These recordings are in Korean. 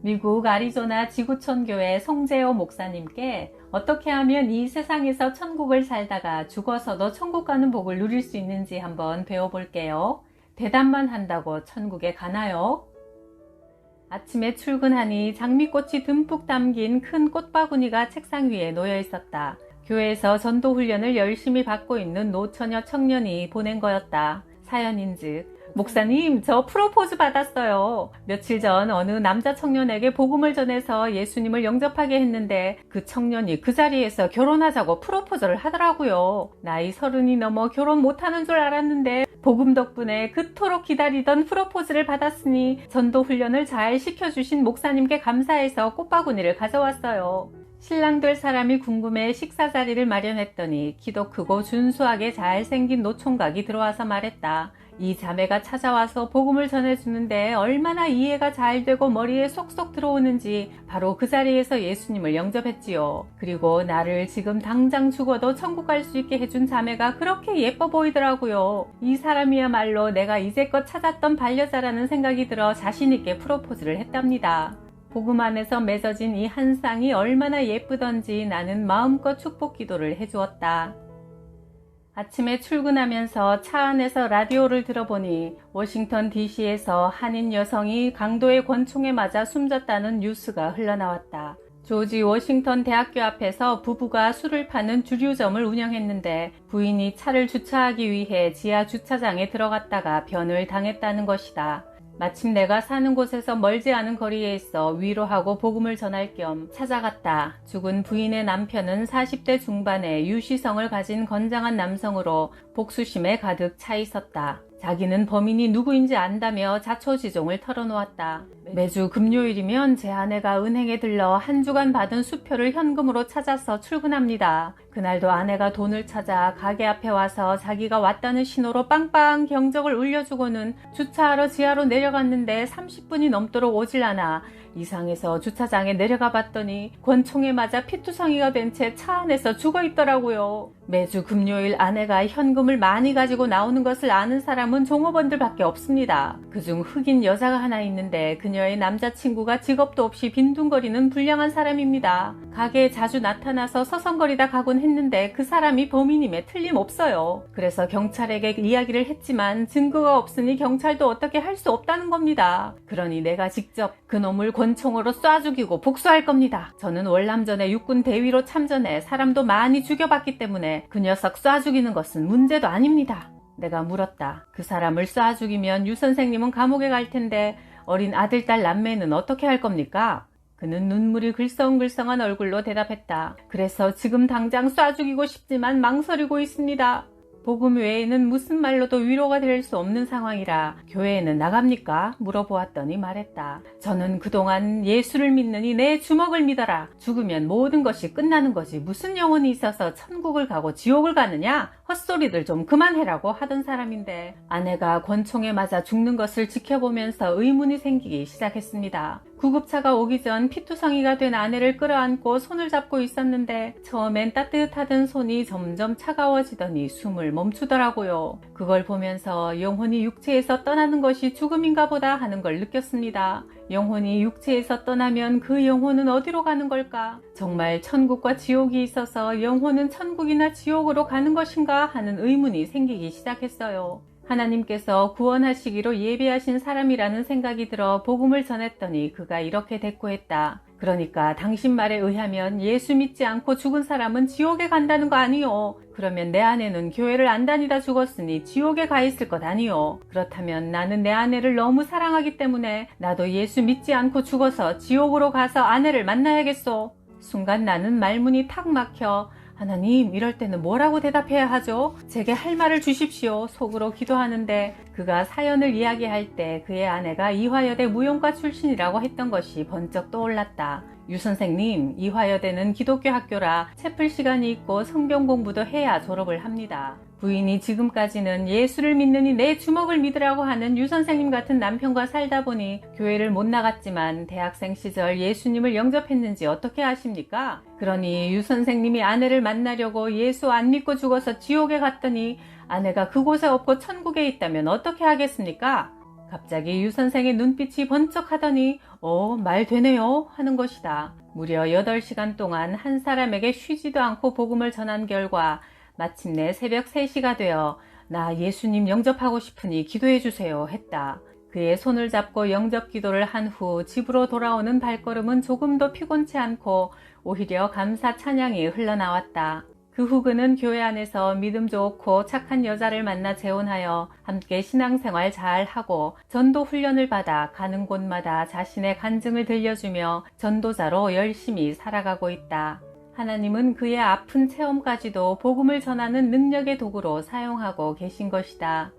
미국 애리조나 지구촌 교회 송재호 목사님께 어떻게 하면 이 세상에서 천국을 살다가 죽어서도 천국 가는 복을 누릴 수 있는지 한번 배워볼게요. 대답만 한다고 천국에 가나요? 아침에 출근하니 장미꽃이 듬뿍 담긴 큰 꽃바구니가 책상 위에 놓여 있었다. 교회에서 전도 훈련을 열심히 받고 있는 노처녀 청년이 보낸 거였다. 사연인즉, 목사님, 저 프로포즈 받았어요. 며칠 전 어느 남자 청년에게 복음을 전해서 예수님을 영접하게 했는데 그 청년이 그 자리에서 결혼하자고 프로포즈를 하더라고요. 나이 30이 넘어 결혼 못하는 줄 알았는데 복음 덕분에 그토록 기다리던 프로포즈를 받았으니 전도 훈련을 잘 시켜주신 목사님께 감사해서 꽃바구니를 가져왔어요. 신랑 될 사람이 궁금해 식사 자리를 마련했더니 키도 크고 준수하게 잘생긴 노총각이 들어와서 말했다. 이 자매가 찾아와서 복음을 전해주는데 얼마나 이해가 잘 되고 머리에 쏙쏙 들어오는지 바로 그 자리에서 예수님을 영접했지요. 그리고 나를 지금 당장 죽어도 천국 갈 수 있게 해준 자매가 그렇게 예뻐 보이더라고요. 이 사람이야말로 내가 이제껏 찾았던 반려자라는 생각이 들어 자신있게 프로포즈를 했답니다. 복음 안에서 맺어진 이 한 쌍이 얼마나 예쁘던지 나는 마음껏 축복 기도를 해주었다. 아침에 출근하면서 차 안에서 라디오를 들어보니 워싱턴 DC에서 한인 여성이 강도의 권총에 맞아 숨졌다는 뉴스가 흘러나왔다. 조지 워싱턴 대학교 앞에서 부부가 술을 파는 주류점을 운영했는데 부인이 차를 주차하기 위해 지하 주차장에 들어갔다가 변을 당했다는 것이다. 마침 내가 사는 곳에서 멀지 않은 거리에 있어 위로하고 복음을 전할 겸 찾아갔다. 죽은 부인의 남편은 40대 중반의 유시성을 가진 건장한 남성으로 복수심에 가득 차 있었다. 자기는 범인이 누구인지 안다며 자초지종을 털어놓았다. 매주 금요일이면 제 아내가 은행에 들러 한 주간 받은 수표를 현금으로 찾아서 출근합니다. 그날도 아내가 돈을 찾아 가게 앞에 와서 자기가 왔다는 신호로 빵빵 경적을 울려주고는 주차하러 지하로 내려갔는데 30분이 넘도록 오질 않아 이상해서 주차장에 내려가 봤더니 권총에 맞아 피투성이가 된 채 차 안에서 죽어 있더라고요. 매주 금요일 아내가 현금을 많이 가지고 나오는 것을 아는 사람은 종업원들밖에 없습니다. 그중 흑인 여자가 하나 있는데 그녀의 남자친구가 직업도 없이 빈둥거리는 불량한 사람입니다. 가게에 자주 나타나서 서성거리다 가곤 했는데 그 사람이 범인임에 틀림없어요. 그래서 경찰에게 이야기를 했지만 증거가 없으니 경찰도 어떻게 할 수 없다는 겁니다. 그러니 내가 직접 그놈을 권총으로 쏴 죽이고 복수할 겁니다. 저는 월남전에 육군 대위로 참전해 사람도 많이 죽여봤기 때문에 그 녀석 쏴 죽이는 것은 문제도 아닙니다. 내가 물었다. 그 사람을 쏴 죽이면 유 선생님은 감옥에 갈 텐데 어린 아들, 딸, 남매는 어떻게 할 겁니까? 그는 눈물이 글썽글썽한 얼굴로 대답했다. 그래서 지금 당장 쏴 죽이고 싶지만 망설이고 있습니다. 복음 외에는 무슨 말로도 위로가 될 수 없는 상황이라 교회에는 나갑니까? 물어보았더니 말했다. 저는 그동안 예수를 믿느니 내 주먹을 믿어라. 죽으면 모든 것이 끝나는 거지 무슨 영혼이 있어서 천국을 가고 지옥을 가느냐? 헛소리들 좀 그만해라고 하던 사람인데 아내가 권총에 맞아 죽는 것을 지켜보면서 의문이 생기기 시작했습니다. 구급차가 오기 전 피투성이가 된 아내를 끌어안고 손을 잡고 있었는데 처음엔 따뜻하던 손이 점점 차가워지더니 숨을 멈추더라고요. 그걸 보면서 영혼이 육체에서 떠나는 것이 죽음인가 보다 하는 걸 느꼈습니다. 영혼이 육체에서 떠나면 그 영혼은 어디로 가는 걸까? 정말 천국과 지옥이 있어서 영혼은 천국이나 지옥으로 가는 것인가 하는 의문이 생기기 시작했어요. 하나님께서 구원하시기로 예비하신 사람이라는 생각이 들어 복음을 전했더니 그가 이렇게 대꾸했다. 그러니까 당신 말에 의하면 예수 믿지 않고 죽은 사람은 지옥에 간다는 거 아니요? 그러면 내 아내는 교회를 안 다니다 죽었으니 지옥에 가 있을 것 아니요? 그렇다면 나는 내 아내를 너무 사랑하기 때문에 나도 예수 믿지 않고 죽어서 지옥으로 가서 아내를 만나야겠소. 순간 나는 말문이 탁 막혀 하나님, 이럴 때는 뭐라고 대답해야 하죠? 제게 할 말을 주십시오. 속으로 기도하는데 그가 사연을 이야기할 때 그의 아내가 이화여대 무용과 출신이라고 했던 것이 번쩍 떠올랐다. 유 선생님, 이화여대는 기독교 학교라 채플 시간이 있고 성경 공부도 해야 졸업을 합니다. 부인이 지금까지는 예수를 믿느니 내 주먹을 믿으라고 하는 유 선생님 같은 남편과 살다 보니 교회를 못 나갔지만 대학생 시절 예수님을 영접했는지 어떻게 아십니까? 그러니 유 선생님이 아내를 만나려고 예수 안 믿고 죽어서 지옥에 갔더니 아내가 그곳에 없고 천국에 있다면 어떻게 하겠습니까? 갑자기 유 선생의 눈빛이 번쩍하더니 말 되네요 하는 것이다. 무려 8시간 동안 한 사람에게 쉬지도 않고 복음을 전한 결과 마침내 새벽 3시가 되어 나 예수님 영접하고 싶으니 기도해 주세요 했다. 그의 손을 잡고 영접 기도를 한 후 집으로 돌아오는 발걸음은 조금도 피곤치 않고 오히려 감사 찬양이 흘러나왔다. 그 후 그는 교회 안에서 믿음 좋고 착한 여자를 만나 재혼하여 함께 신앙생활 잘 하고 전도 훈련을 받아 가는 곳마다 자신의 간증을 들려주며 전도자로 열심히 살아가고 있다. 하나님은 그의 아픈 체험까지도 복음을 전하는 능력의 도구로 사용하고 계신 것이다.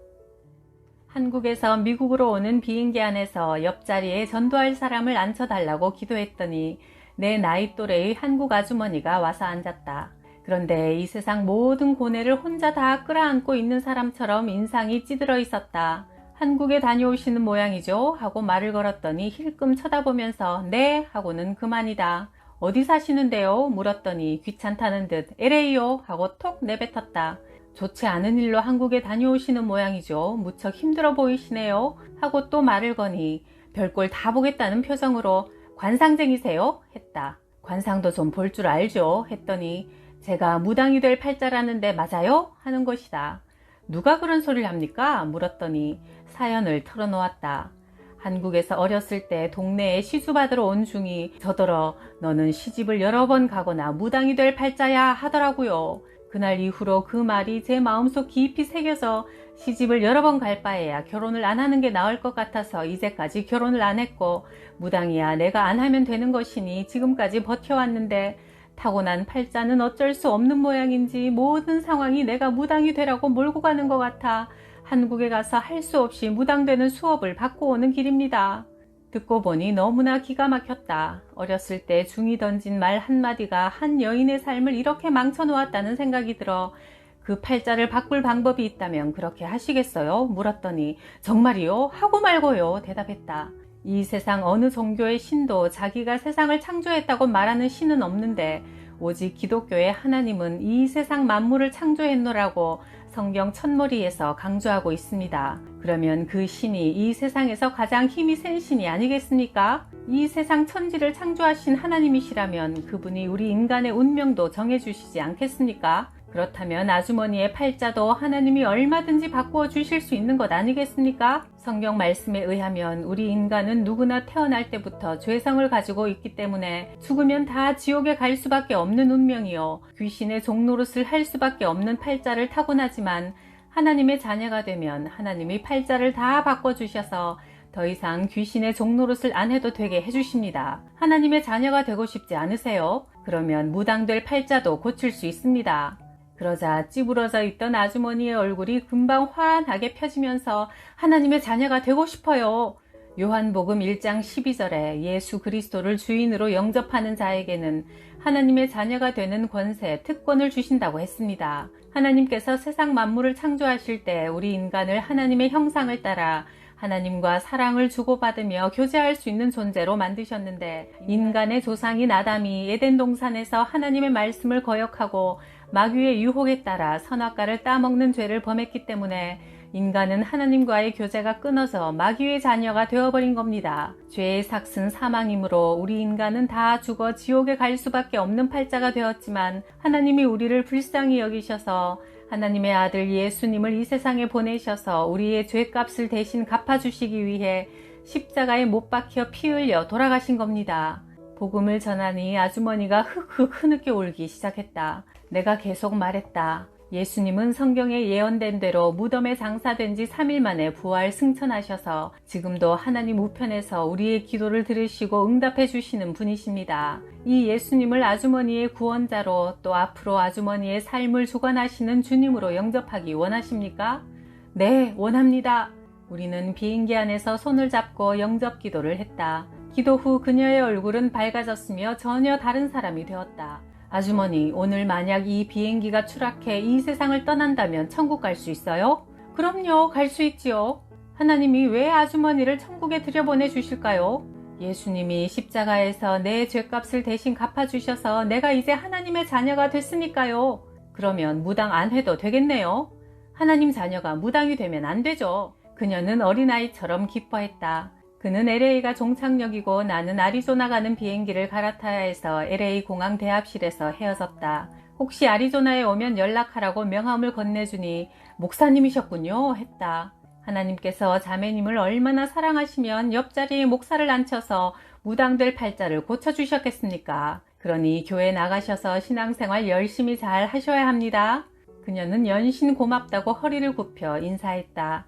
한국에서 미국으로 오는 비행기 안에서 옆자리에 전도할 사람을 앉혀달라고 기도했더니 내 나이 또래의 한국 아주머니가 와서 앉았다. 그런데 이 세상 모든 고뇌를 혼자 다 끌어안고 있는 사람처럼 인상이 찌들어 있었다. 한국에 다녀오시는 모양이죠? 하고 말을 걸었더니 힐끔 쳐다보면서 네? 하고는 그만이다. 어디 사시는데요? 물었더니 귀찮다는 듯 LA요? 하고 톡 내뱉었다. 좋지 않은 일로 한국에 다녀오시는 모양이죠. 무척 힘들어 보이시네요. 하고 또 말을 거니 별꼴 다 보겠다는 표정으로 관상쟁이세요? 했다. 관상도 좀 볼 줄 알죠? 했더니 제가 무당이 될 팔자라는데 맞아요? 하는 것이다. 누가 그런 소리를 합니까? 물었더니 사연을 털어놓았다. 한국에서 어렸을 때 동네에 시주받으러 온 중이 저더러 너는 시집을 여러 번 가거나 무당이 될 팔자야 하더라고요. 그날 이후로 그 말이 제 마음속 깊이 새겨서 시집을 여러 번 갈 바에야 결혼을 안 하는 게 나을 것 같아서 이제까지 결혼을 안 했고 무당이야 내가 안 하면 되는 것이니 지금까지 버텨왔는데 타고난 팔자는 어쩔 수 없는 모양인지 모든 상황이 내가 무당이 되라고 몰고 가는 것 같아 한국에 가서 할 수 없이 무당되는 수업을 받고 오는 길입니다. 듣고 보니 너무나 기가 막혔다. 어렸을 때 중이 던진 말 한마디가 한 여인의 삶을 이렇게 망쳐놓았다는 생각이 들어 그 팔자를 바꿀 방법이 있다면 그렇게 하시겠어요? 물었더니 정말이요? 하고 말고요 대답했다. 이 세상 어느 종교의 신도 자기가 세상을 창조했다고 말하는 신은 없는데 오직 기독교의 하나님은 이 세상 만물을 창조했노라고 성경 첫머리에서 강조하고 있습니다. 그러면 그 신이 이 세상에서 가장 힘이 센 신이 아니겠습니까? 이 세상 천지를 창조하신 하나님이시라면 그분이 우리 인간의 운명도 정해주시지 않겠습니까? 그렇다면 아주머니의 팔자도 하나님이 얼마든지 바꾸어 주실 수 있는 것 아니겠습니까? 성경 말씀에 의하면 우리 인간은 누구나 태어날 때부터 죄성을 가지고 있기 때문에 죽으면 다 지옥에 갈 수밖에 없는 운명이요. 귀신의 종노릇을 할 수밖에 없는 팔자를 타고나지만 하나님의 자녀가 되면 하나님이 팔자를 다 바꿔주셔서 더 이상 귀신의 종노릇을 안 해도 되게 해주십니다. 하나님의 자녀가 되고 싶지 않으세요? 그러면 무당될 팔자도 고칠 수 있습니다. 그러자 찌부러져 있던 아주머니의 얼굴이 금방 환하게 펴지면서 하나님의 자녀가 되고 싶어요. 요한복음 1장 12절에 예수 그리스도를 주인으로 영접하는 자에게는 하나님의 자녀가 되는 권세, 특권을 주신다고 했습니다. 하나님께서 세상 만물을 창조하실 때 우리 인간을 하나님의 형상을 따라 하나님과 사랑을 주고받으며 교제할 수 있는 존재로 만드셨는데 인간의 조상인 아담이 에덴 동산에서 하나님의 말씀을 거역하고 마귀의 유혹에 따라 선악과를 따먹는 죄를 범했기 때문에 인간은 하나님과의 교제가 끊어져 마귀의 자녀가 되어버린 겁니다. 죄의 삭은 사망이므로 우리 인간은 다 죽어 지옥에 갈 수밖에 없는 팔자가 되었지만 하나님이 우리를 불쌍히 여기셔서 하나님의 아들 예수님을 이 세상에 보내셔서 우리의 죄값을 대신 갚아주시기 위해 십자가에 못 박혀 피 흘려 돌아가신 겁니다. 복음을 전하니 아주머니가 흑흑 흐느껴 울기 시작했다. 내가 계속 말했다. 예수님은 성경에 예언된 대로 무덤에 장사된 지 3일 만에 부활 승천하셔서 지금도 하나님 우편에서 우리의 기도를 들으시고 응답해 주시는 분이십니다. 이 예수님을 아주머니의 구원자로 또 앞으로 아주머니의 삶을 주관하시는 주님으로 영접하기 원하십니까? 네, 원합니다. 우리는 비행기 안에서 손을 잡고 영접 기도를 했다. 기도 후 그녀의 얼굴은 밝아졌으며 전혀 다른 사람이 되었다. 아주머니, 오늘 만약 이 비행기가 추락해 이 세상을 떠난다면 천국 갈 수 있어요? 그럼요, 갈 수 있지요. 하나님이 왜 아주머니를 천국에 들여보내 주실까요? 예수님이 십자가에서 내 죄값을 대신 갚아주셔서 내가 이제 하나님의 자녀가 됐으니까요. 그러면 무당 안 해도 되겠네요. 하나님 자녀가 무당이 되면 안 되죠. 그녀는 어린아이처럼 기뻐했다. 그는 LA가 종착역이고 나는 애리조나 가는 비행기를 갈아타야 해서 LA 공항 대합실에서 헤어졌다. 혹시 애리조나에 오면 연락하라고 명함을 건네주니 목사님이셨군요 했다. 하나님께서 자매님을 얼마나 사랑하시면 옆자리에 목사를 앉혀서 무당될 팔자를 고쳐주셨겠습니까? 그러니 교회 나가셔서 신앙생활 열심히 잘 하셔야 합니다. 그녀는 연신 고맙다고 허리를 굽혀 인사했다.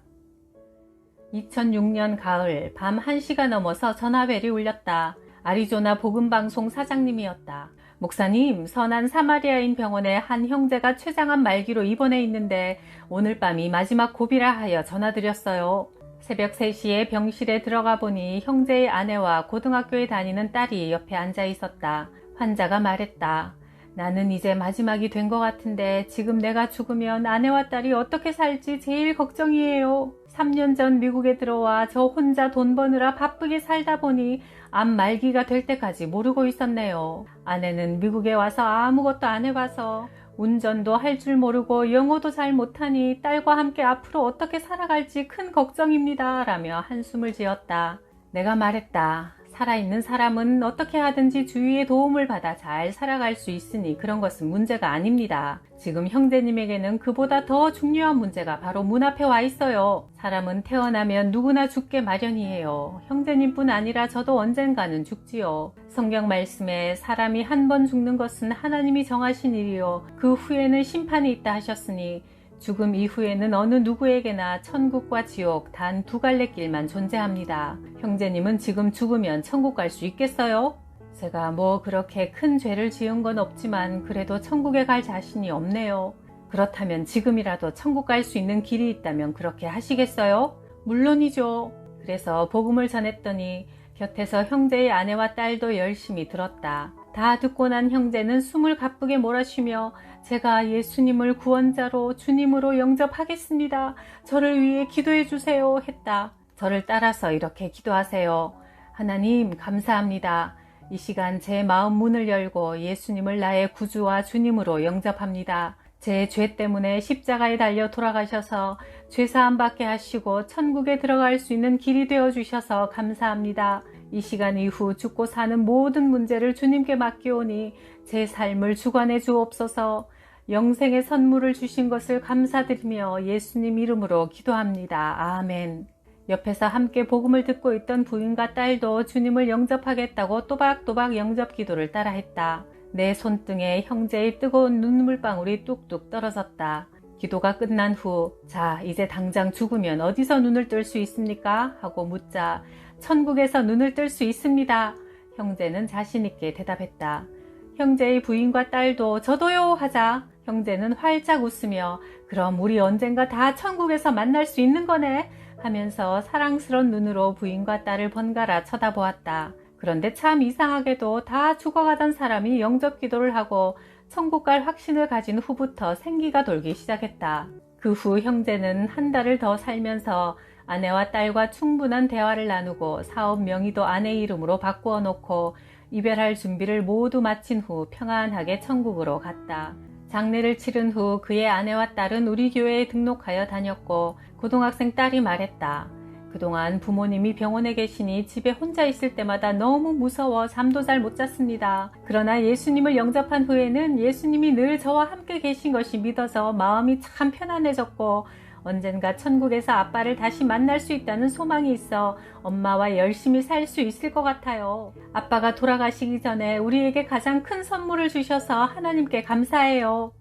2006년 가을 밤 1시가 넘어서 전화벨이 울렸다. 애리조나 복음방송 사장님이었다. 목사님, 선한 사마리아인 병원에 한 형제가 췌장암 말기로 입원해 있는데 오늘 밤이 마지막 고비라 하여 전화드렸어요. 새벽 3시에 병실에 들어가 보니 형제의 아내와 고등학교에 다니는 딸이 옆에 앉아 있었다. 환자가 말했다. 나는 이제 마지막이 된 것 같은데 지금 내가 죽으면 아내와 딸이 어떻게 살지 제일 걱정이에요. 3년 전 미국에 들어와 저 혼자 돈 버느라 바쁘게 살다 보니 암 말기가 될 때까지 모르고 있었네요. 아내는 미국에 와서 아무것도 안 해봐서 운전도 할 줄 모르고 영어도 잘 못하니 딸과 함께 앞으로 어떻게 살아갈지 큰 걱정입니다. 라며 한숨을 지었다. 내가 말했다. 살아있는 사람은 어떻게 하든지 주위의 도움을 받아 잘 살아갈 수 있으니 그런 것은 문제가 아닙니다. 지금 형제님에게는 그보다 더 중요한 문제가 바로 문 앞에 와 있어요. 사람은 태어나면 누구나 죽게 마련이에요. 형제님뿐 아니라 저도 언젠가는 죽지요. 성경 말씀에 사람이 한 번 죽는 것은 하나님이 정하신 일이요 그 후에는 심판이 있다 하셨으니 죽음 이후에는 어느 누구에게나 천국과 지옥 단 2갈래 길만 존재합니다. 형제님은 지금 죽으면 천국 갈 수 있겠어요? 제가 뭐 그렇게 큰 죄를 지은 건 없지만 그래도 천국에 갈 자신이 없네요. 그렇다면 지금이라도 천국 갈 수 있는 길이 있다면 그렇게 하시겠어요? 물론이죠. 그래서 복음을 전했더니 곁에서 형제의 아내와 딸도 열심히 들었다. 다 듣고 난 형제는 숨을 가쁘게 몰아쉬며 제가 예수님을 구원자로 주님으로 영접하겠습니다. 저를 위해 기도해 주세요 했다. 저를 따라서 이렇게 기도하세요. 하나님 감사합니다. 이 시간 제 마음 문을 열고 예수님을 나의 구주와 주님으로 영접합니다. 제 죄 때문에 십자가에 달려 돌아가셔서 죄사함 받게 하시고 천국에 들어갈 수 있는 길이 되어 주셔서 감사합니다. 이 시간 이후 죽고 사는 모든 문제를 주님께 맡기오니 제 삶을 주관해 주옵소서. 영생의 선물을 주신 것을 감사드리며 예수님 이름으로 기도합니다. 아멘. 옆에서 함께 복음을 듣고 있던 부인과 딸도 주님을 영접하겠다고 또박또박 영접 기도를 따라했다. 내 손등에 형제의 뜨거운 눈물방울이 뚝뚝 떨어졌다. 기도가 끝난 후 자 이제 당장 죽으면 어디서 눈을 뜰 수 있습니까? 하고 묻자 천국에서 눈을 뜰 수 있습니다. 형제는 자신있게 대답했다. 형제의 부인과 딸도 저도요 하자 형제는 활짝 웃으며 그럼 우리 언젠가 다 천국에서 만날 수 있는 거네 하면서 사랑스러운 눈으로 부인과 딸을 번갈아 쳐다보았다. 그런데 참 이상하게도 다 죽어가던 사람이 영접 기도를 하고 천국 갈 확신을 가진 후부터 생기가 돌기 시작했다. 그 후 형제는 한 달을 더 살면서 아내와 딸과 충분한 대화를 나누고 사업 명의도 아내 이름으로 바꾸어 놓고 이별할 준비를 모두 마친 후 평안하게 천국으로 갔다. 장례를 치른 후 그의 아내와 딸은 우리 교회에 등록하여 다녔고 고등학생 딸이 말했다. 그동안 부모님이 병원에 계시니 집에 혼자 있을 때마다 너무 무서워 잠도 잘 못 잤습니다. 그러나 예수님을 영접한 후에는 예수님이 늘 저와 함께 계신 것이 믿어서 마음이 참 편안해졌고 언젠가 천국에서 아빠를 다시 만날 수 있다는 소망이 있어 엄마와 열심히 살 수 있을 것 같아요. 아빠가 돌아가시기 전에 우리에게 가장 큰 선물을 주셔서 하나님께 감사해요.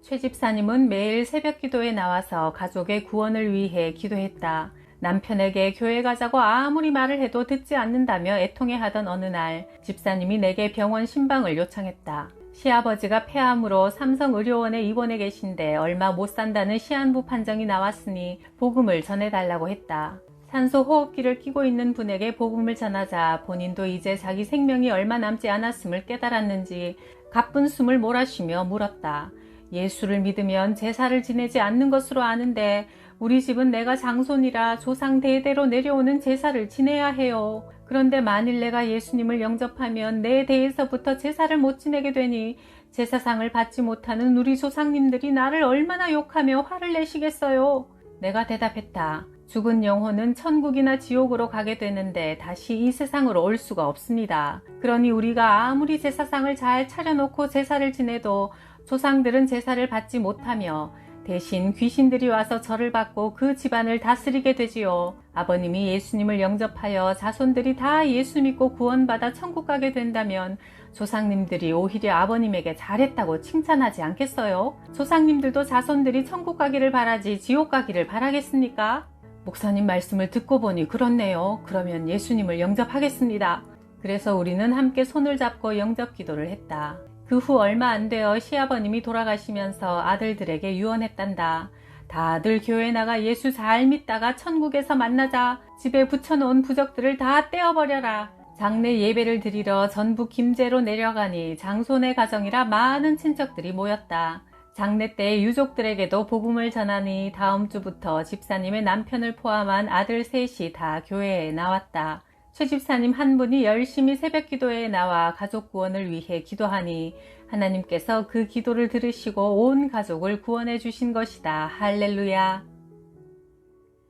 최 집사님은 매일 새벽 기도에 나와서 가족의 구원을 위해 기도했다. 남편에게 교회 가자고 아무리 말을 해도 듣지 않는다며 애통해하던 어느 날 집사님이 내게 병원 신방을 요청했다. 시아버지가 폐암으로 삼성의료원에 입원해 계신데 얼마 못 산다는 시한부 판정이 나왔으니 복음을 전해달라고 했다. 산소 호흡기를 끼고 있는 분에게 복음을 전하자 본인도 이제 자기 생명이 얼마 남지 않았음을 깨달았는지 가쁜 숨을 몰아쉬며 물었다. 예수를 믿으면 제사를 지내지 않는 것으로 아는데 우리 집은 내가 장손이라 조상 대대로 내려오는 제사를 지내야 해요. 그런데 만일 내가 예수님을 영접하면 내 대에서부터 제사를 못 지내게 되니 제사상을 받지 못하는 우리 조상님들이 나를 얼마나 욕하며 화를 내시겠어요. 내가 대답했다. 죽은 영혼은 천국이나 지옥으로 가게 되는데 다시 이 세상으로 올 수가 없습니다. 그러니 우리가 아무리 제사상을 잘 차려놓고 제사를 지내도 조상들은 제사를 받지 못하며 대신 귀신들이 와서 절을 받고 그 집안을 다스리게 되지요. 아버님이 예수님을 영접하여 자손들이 다 예수 믿고 구원받아 천국 가게 된다면 조상님들이 오히려 아버님에게 잘했다고 칭찬하지 않겠어요? 조상님들도 자손들이 천국 가기를 바라지 지옥 가기를 바라겠습니까? 목사님 말씀을 듣고 보니 그렇네요. 그러면 예수님을 영접하겠습니다. 그래서 우리는 함께 손을 잡고 영접 기도를 했다. 그 후 얼마 안 되어 시아버님이 돌아가시면서 아들들에게 유언했단다. 다들 교회 나가 예수 잘 믿다가 천국에서 만나자. 집에 붙여놓은 부적들을 다 떼어버려라. 장례 예배를 드리러 전북 김제로 내려가니 장손의 가정이라 많은 친척들이 모였다. 장례 때 유족들에게도 복음을 전하니 다음 주부터 집사님의 남편을 포함한 아들 셋이 다 교회에 나왔다. 최 집사님 한 분이 열심히 새벽 기도회에 나와 가족 구원을 위해 기도하니 하나님께서 그 기도를 들으시고 온 가족을 구원해 주신 것이다. 할렐루야.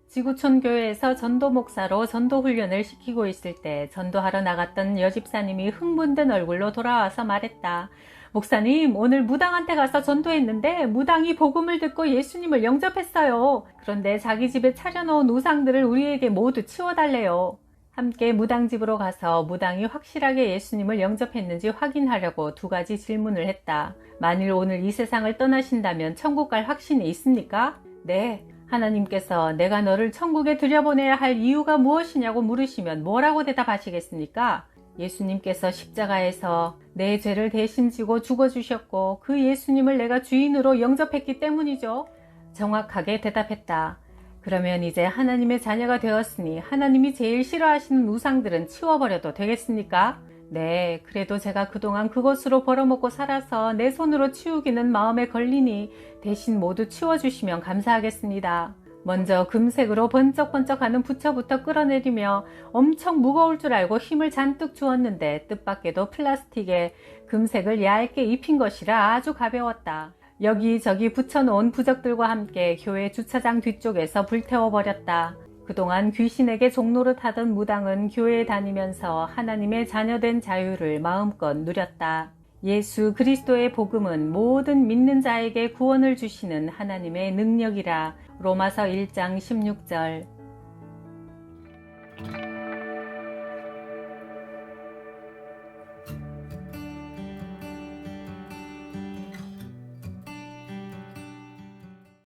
지구촌 교회에서 전도 목사로 전도 훈련을 시키고 있을 때 전도하러 나갔던 여집사님이 흥분된 얼굴로 돌아와서 말했다. 목사님, 오늘 무당한테 가서 전도했는데 무당이 복음을 듣고 예수님을 영접했어요. 그런데 자기 집에 차려놓은 우상들을 우리에게 모두 치워달래요. 함께 무당집으로 가서 무당이 확실하게 예수님을 영접했는지 확인하려고 2가지 질문을 했다. 만일 오늘 이 세상을 떠나신다면 천국 갈 확신이 있습니까? 네. 하나님께서 내가 너를 천국에 들여보내야 할 이유가 무엇이냐고 물으시면 뭐라고 대답하시겠습니까? 예수님께서 십자가에서 내 죄를 대신 지고 죽어주셨고 그 예수님을 내가 주인으로 영접했기 때문이죠. 정확하게 대답했다. 그러면 이제 하나님의 자녀가 되었으니 하나님이 제일 싫어하시는 우상들은 치워버려도 되겠습니까? 네, 그래도 제가 그동안 그것으로 벌어먹고 살아서 내 손으로 치우기는 마음에 걸리니 대신 모두 치워주시면 감사하겠습니다. 먼저 금색으로 번쩍번쩍하는 부처부터 끌어내리며 엄청 무거울 줄 알고 힘을 잔뜩 주었는데 뜻밖에도 플라스틱에 금색을 얇게 입힌 것이라 아주 가벼웠다. 여기저기 붙여놓은 부적들과 함께 교회 주차장 뒤쪽에서 불태워버렸다. 그동안 귀신에게 종노릇 하던 무당은 교회에 다니면서 하나님의 자녀된 자유를 마음껏 누렸다. 예수 그리스도의 복음은 모든 믿는 자에게 구원을 주시는 하나님의 능력이라. 로마서 1장 16절.